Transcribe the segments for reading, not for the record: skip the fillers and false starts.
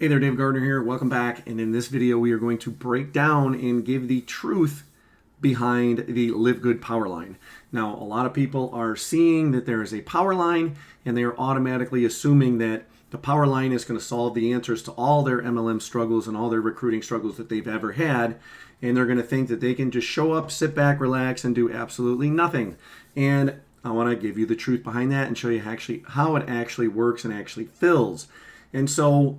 Hey there, Dave Gardner here. Welcome back. And in this video, we are going to break down and give the truth behind the LiveGood Powerline. Now, a lot of people are seeing that there is a power line, and they are automatically assuming that the power line is going to solve the answers to all their MLM struggles and all their recruiting struggles that they've ever had. And they're going to think that they can just show up, sit back, relax, and do absolutely nothing. And I want to give you the truth behind that and show you how it actually works and actually fills. And so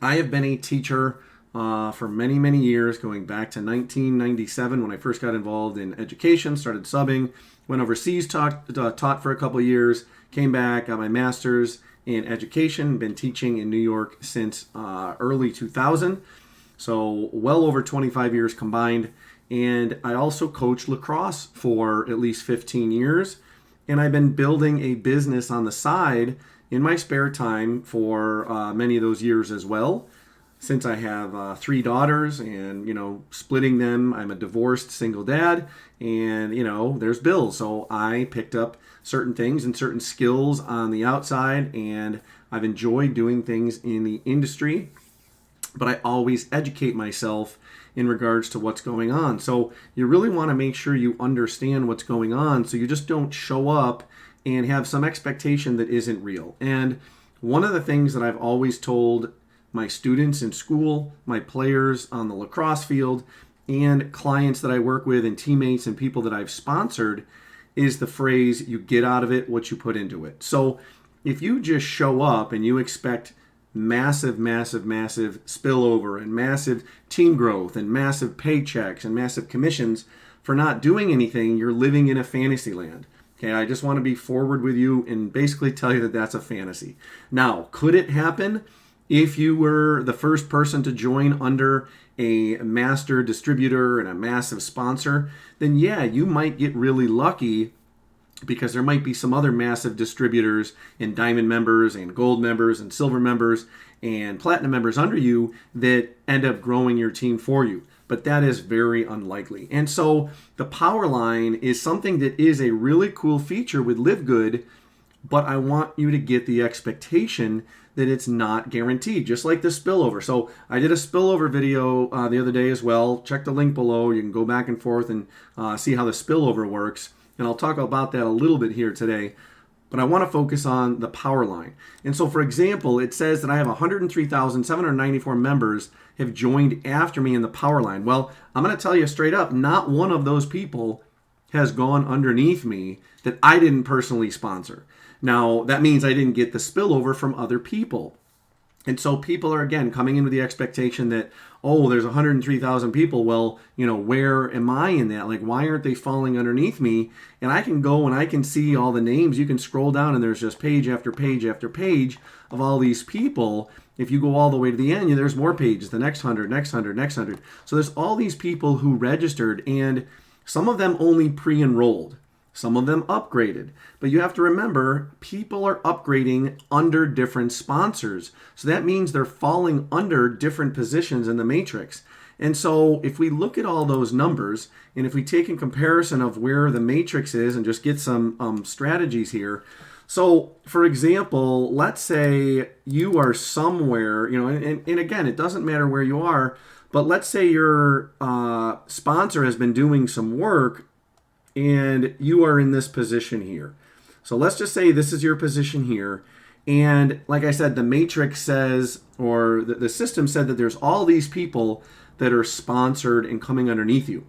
I have been a teacher for many, many years, going back to 1997 when I first got involved in education, started subbing, went overseas, taught for a couple of years, came back, got my master's in education, been teaching in New York since early 2000, so well over 25 years combined. And I also coached lacrosse for at least 15 years, and I've been building a business on the side in my spare time for many of those years as well. Since I have 3 daughters and, splitting them, I'm a divorced single dad and, there's bills. So I picked up certain things and certain skills on the outside, and I've enjoyed doing things in the industry, but I always educate myself in regards to what's going on. So you really want to make sure you understand what's going on so you just don't show up and have some expectation that isn't real. And one of the things that I've always told my students in school, my players on the lacrosse field, and clients that I work with and teammates and people that I've sponsored is the phrase, you get out of it what you put into it. So if you just show up and you expect massive spillover and massive team growth and massive paychecks and massive commissions for not doing anything, you're living in a fantasy land. Okay, I just want to be forward with you and basically tell you that that's a fantasy. Now, could it happen if you were the first person to join under a master distributor and a massive sponsor? Then yeah, you might get really lucky because there might be some other massive distributors and diamond members and gold members and silver members and platinum members under you that end up growing your team for you. But that is very unlikely. And so the power line is something that is a really cool feature with LiveGood, but I want you to get the expectation that it's not guaranteed, just like the spillover. So I did a spillover video the other day as well. Check the link below. You can go back and forth and see how the spillover works. And I'll talk about that a little bit here today. But I want to focus on the power line. And so, for example, it says that I have 103,794 members have joined after me in the power line. Well, I'm going to tell you straight up, not one of those people has gone underneath me that I didn't personally sponsor. Now, that means I didn't get the spillover from other people. And so people are, again, coming in with the expectation that, oh, there's 103,000 people. Well, where am I in that? Like, why aren't they falling underneath me? And I can go and I can see all the names. You can scroll down and there's just page after page after page of all these people. If you go all the way to the end, there's more pages, the next 100, next 100, next 100. So there's all these people who registered, and some of them only pre-enrolled. Some of them upgraded. But you have to remember, people are upgrading under different sponsors. So that means they're falling under different positions in the matrix. And so if we look at all those numbers, and if we take in comparison of where the matrix is and just get some strategies here. So for example, let's say you are somewhere, and again, it doesn't matter where you are, but let's say your sponsor has been doing some work and you are in this position here. So let's just say this is your position here. And like I said, the matrix says, or the system said that there's all these people that are sponsored and coming underneath you,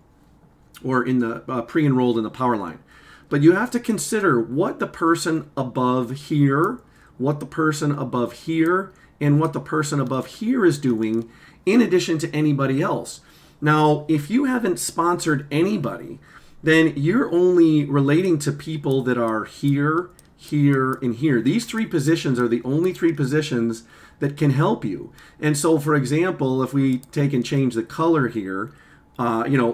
or in the pre-enrolled in the power line. But you have to consider what the person above here, what the person above here, and what the person above here is doing in addition to anybody else. Now, if you haven't sponsored anybody, then you're only relating to people that are here, here, and here. These 3 positions are the only 3 positions that can help you. And so, for example, if we take and change the color here,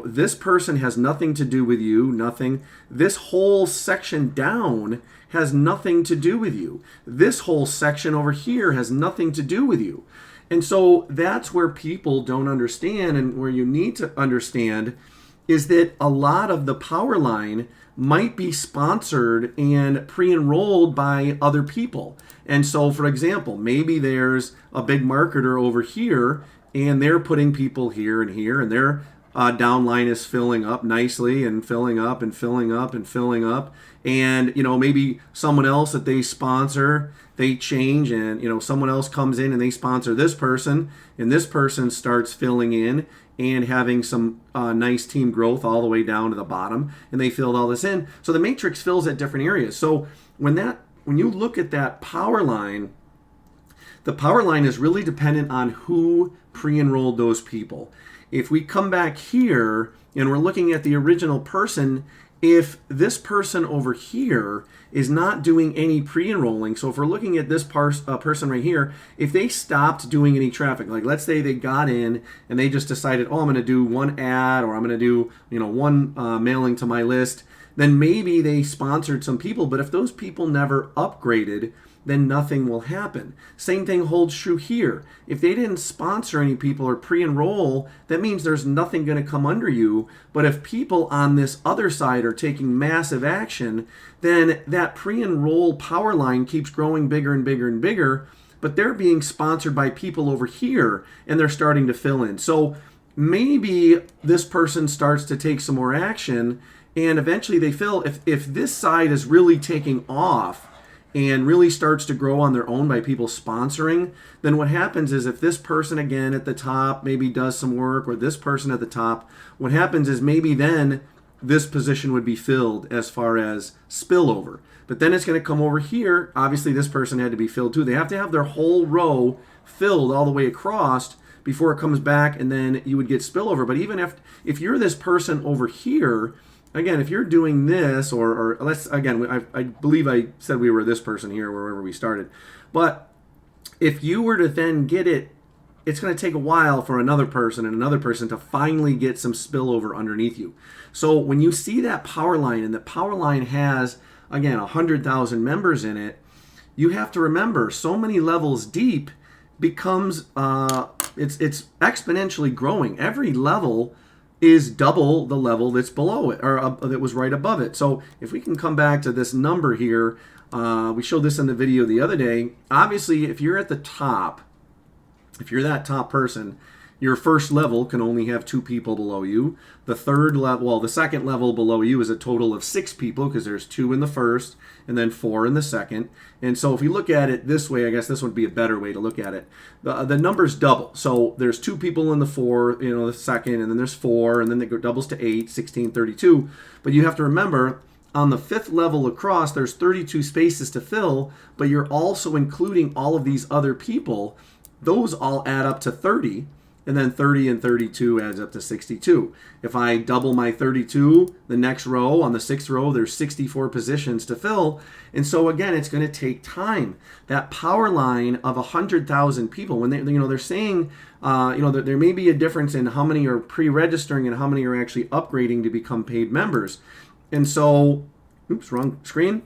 this person has nothing to do with you, nothing. This whole section down has nothing to do with you. This whole section over here has nothing to do with you. And so that's where people don't understand, and where you need to understand is that a lot of the power line might be sponsored and pre-enrolled by other people. And so, for example, maybe there's a big marketer over here and they're putting people here, and their downline is filling up nicely and filling up and filling up and filling up. And, maybe someone else that they sponsor, they change, and, someone else comes in and they sponsor this person, and this person starts filling in and having some nice team growth all the way down to the bottom, and they filled all this in. So the matrix fills at different areas. So when you look at that power line, the power line is really dependent on who pre-enrolled those people. If we come back here and we're looking at the original person, if this person over here is not doing any pre-enrolling, so if we're looking at this person right here, if they stopped doing any traffic, like let's say they got in and they just decided, oh, I'm going to do one ad, or I'm going to do one mailing to my list, then maybe they sponsored some people. But if those people never upgraded, then nothing will happen. Same thing holds true here. If they didn't sponsor any people or pre-enroll, that means there's nothing going to come under you. But if people on this other side are taking massive action, then that pre-enroll power line keeps growing bigger and bigger and bigger, but they're being sponsored by people over here and they're starting to fill in. So maybe this person starts to take some more action and eventually they fill. If this side is really taking off and really starts to grow on their own by people sponsoring, then what happens is if this person again at the top maybe does some work, or this person at the top, what happens is maybe then this position would be filled as far as spillover. But then it's going to come over here. Obviously this person had to be filled too. They have to have their whole row filled all the way across before it comes back, and then you would get spillover. But even if you're this person over here, again, if you're doing this, or let's, again, I believe I said we were this person here, wherever we started. But if you were to then get it, it's going to take a while for another person and another person to finally get some spillover underneath you. So when you see that power line, and the power line has, again, 100,000 members in it, you have to remember so many levels deep becomes, it's exponentially growing. Every level is double the level that's below it, or that was right above it. So if we can come back to this number here, we showed this in the video the other day. Obviously, if you're at the top, if you're that top person, your first level can only have 2 people below you. The second level below you is a total of 6 people, because there's 2 in the first and then 4 in the second. And so if you look at it this way, I guess this would be a better way to look at it. The numbers double. So there's 2 people in the the second, and then there's 4, and then it doubles to 8, 16, 32. But you have to remember, on the 5th level across, there's 32 spaces to fill, but you're also including all of these other people. Those all add up to 30. And then 30 and 32 adds up to 62. If I double my 32, the next row, on the 6th row, there's 64 positions to fill. And so again, it's going to take time. That power line of 100,000 people, when they're saying, that there may be a difference in how many are pre-registering and how many are actually upgrading to become paid members. And so, oops, wrong screen.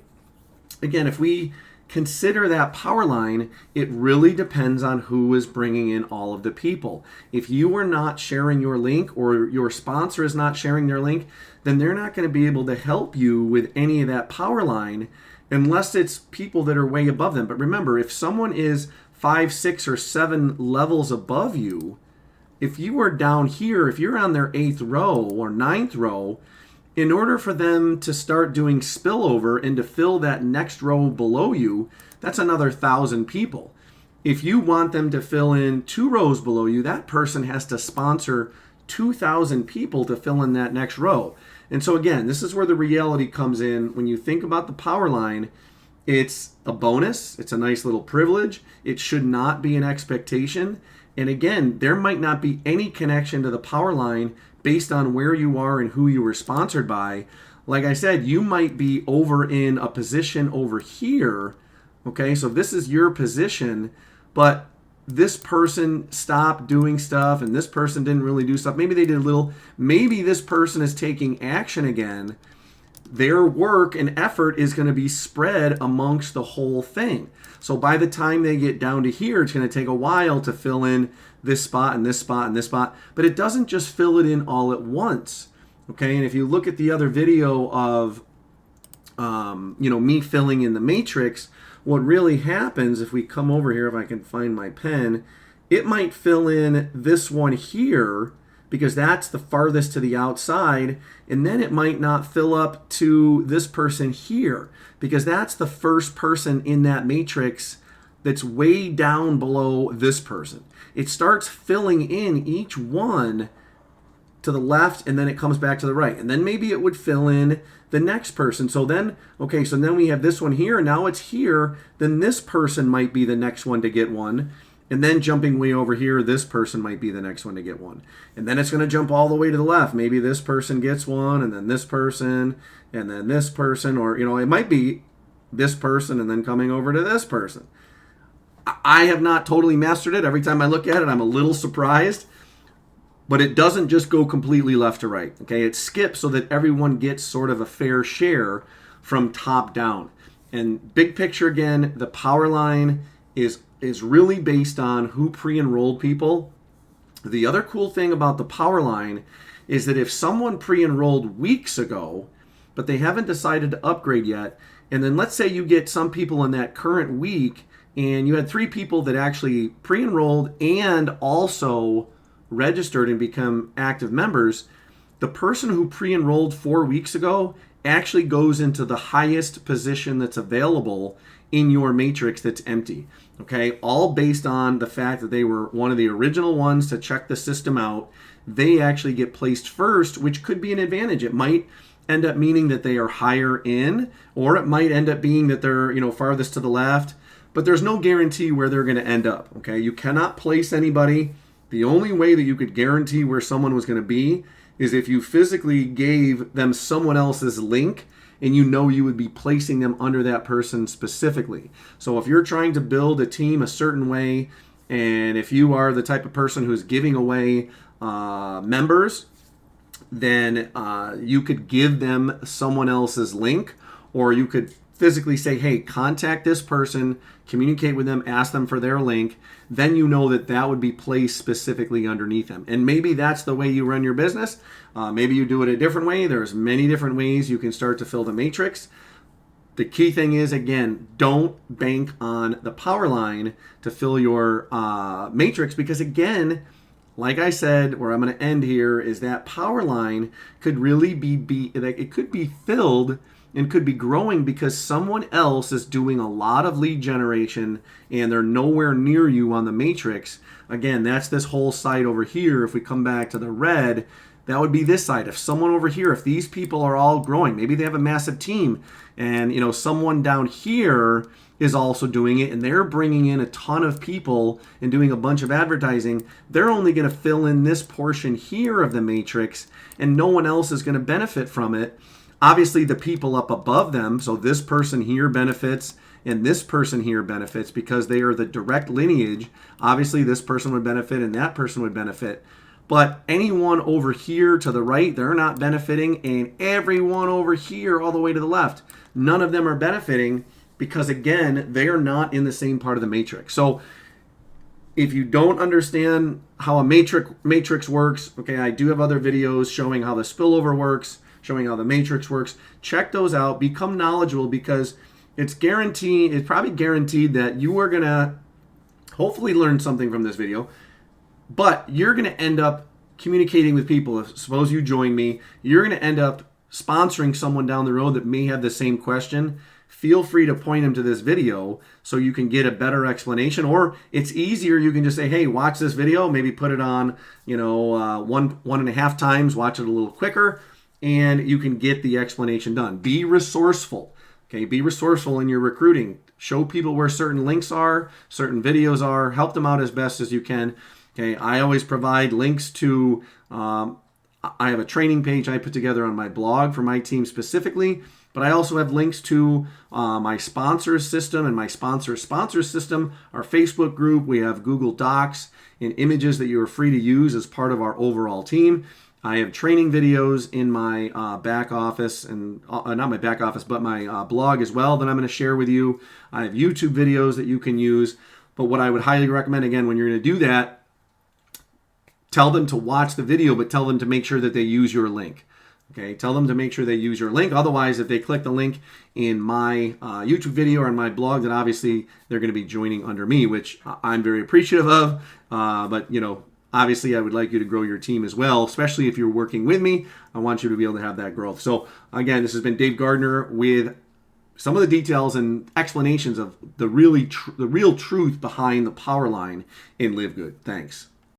Again, if we consider that power line, it really depends on who is bringing in all of the people. If you are not sharing your link, or your sponsor is not sharing their link, then they're not going to be able to help you with any of that power line unless it's people that are way above them. But remember, if someone is 5, 6, or 7 levels above you, if you are down here, if you're on their 8th row or 9th row, in order for them to start doing spillover and to fill that next row below you, that's another 1,000 people. If you want them to fill in 2 rows below you, that person has to sponsor 2,000 people to fill in that next row. And so again, this is where the reality comes in. When you think about the power line, it's a bonus. It's a nice little privilege. It should not be an expectation. And again, there might not be any connection to the power line based on where you are and who you were sponsored by. Like I said, you might be over in a position over here. Okay, so this is your position, but this person stopped doing stuff and this person didn't really do stuff. Maybe they did a little. Maybe this person is taking action again. Their work and effort is going to be spread amongst the whole thing. So by the time they get down to here, it's going to take a while to fill in this spot and this spot and this spot. But it doesn't just fill it in all at once. Okay, and if you look at the other video of me filling in the matrix, what really happens, if we come over here, if I can find my pen, it might fill in this one here because that's the farthest to the outside, and then it might not fill up to this person here because that's the first person in that matrix that's way down below this person. It starts filling in each one to the left, and then it comes back to the right, and then maybe it would fill in the next person. So then we have this one here, and now it's here, then this person might be the next one to get one, and then jumping way over here, this person might be the next one to get one, and then it's going to jump all the way to the left. Maybe this person gets one, and then this person, and then this person, or it might be this person and then coming over to this person. I have not totally mastered it. Every time I look at it, I'm a little surprised. But it doesn't just go completely left to right. Okay, it skips so that everyone gets sort of a fair share from top down. And big picture again, the power line is really based on who pre-enrolled people. The other cool thing about the power line is that if someone pre-enrolled weeks ago, but they haven't decided to upgrade yet, and then let's say you get some people in that current week, and you had 3 people that actually pre-enrolled and also registered and become active members, the person who pre-enrolled 4 weeks ago actually goes into the highest position that's available in your matrix that's empty. Okay, all based on the fact that they were one of the original ones to check the system out. They actually get placed first, which could be an advantage. It might end up meaning that they are higher in, or it might end up being that they're farthest to the left, but there's no guarantee where they're going to end up. Okay, you cannot place anybody. The only way that you could guarantee where someone was going to be is if you physically gave them someone else's link and you would be placing them under that person specifically. So if you're trying to build a team a certain way, and if you are the type of person who's giving away members, then you could give them someone else's link, or you could physically say, hey, contact this person, communicate with them, ask them for their link, then that would be placed specifically underneath them. And maybe that's the way you run your business. Maybe you do it a different way. There's many different ways you can start to fill the matrix. The key thing is, again, don't bank on the power line to fill your matrix, because again, like I said, where I'm going to end here is that power line could really it could be filled and could be growing because someone else is doing a lot of lead generation and they're nowhere near you on the matrix. Again, that's this whole side over here. If we come back to the red, that would be this side. If someone over here, if these people are all growing, maybe they have a massive team, and someone down here is also doing it, and they're bringing in a ton of people and doing a bunch of advertising, they're only going to fill in this portion here of the matrix, and no one else is going to benefit from it. Obviously, the people up above them, so this person here benefits and this person here benefits because they are the direct lineage. Obviously, this person would benefit and that person would benefit. But anyone over here to the right, they're not benefiting, and everyone over here all the way to the left, none of them are benefiting because, again, they are not in the same part of the matrix. So if you don't understand how a matrix works, okay, I do have other videos showing how the spillover works, showing how the matrix works. Check those out. Become knowledgeable, because it's probably guaranteed that you are going to hopefully learn something from this video, but you're going to end up communicating with people. Suppose you join me, you're going to end up sponsoring someone down the road that may have the same question. Feel free to point them to this video so you can get a better explanation, or it's easier. You can just say, hey, watch this video, maybe put it on, 1.5 times, watch it a little quicker, and you can get the explanation done. Be resourceful. Okay, be resourceful in your recruiting. Show people where certain links are, certain videos are. Help them out as best as you can. Okay, I always provide links to, I have a training page I put together on my blog for my team specifically, but I also have links to my sponsors system and my sponsor system, our Facebook group. We have Google Docs and images that you are free to use as part of our overall team. I have training videos in my back office, and not my back office, but my blog as well that I'm going to share with you. I have YouTube videos that you can use. But what I would highly recommend, again, when you're going to do that, tell them to watch the video, but tell them to make sure that they use your link. Okay, tell them to make sure they use your link. Otherwise, if they click the link in my YouTube video or in my blog, then obviously they're going to be joining under me, which I'm very appreciative of. But, you know, obviously I would like you to grow your team as well, especially if you're working with me. I want you to be able to have that growth. So, again, this has been Dave Gardner with some of the details and explanations of the real truth behind the power line in Live Good. Thanks.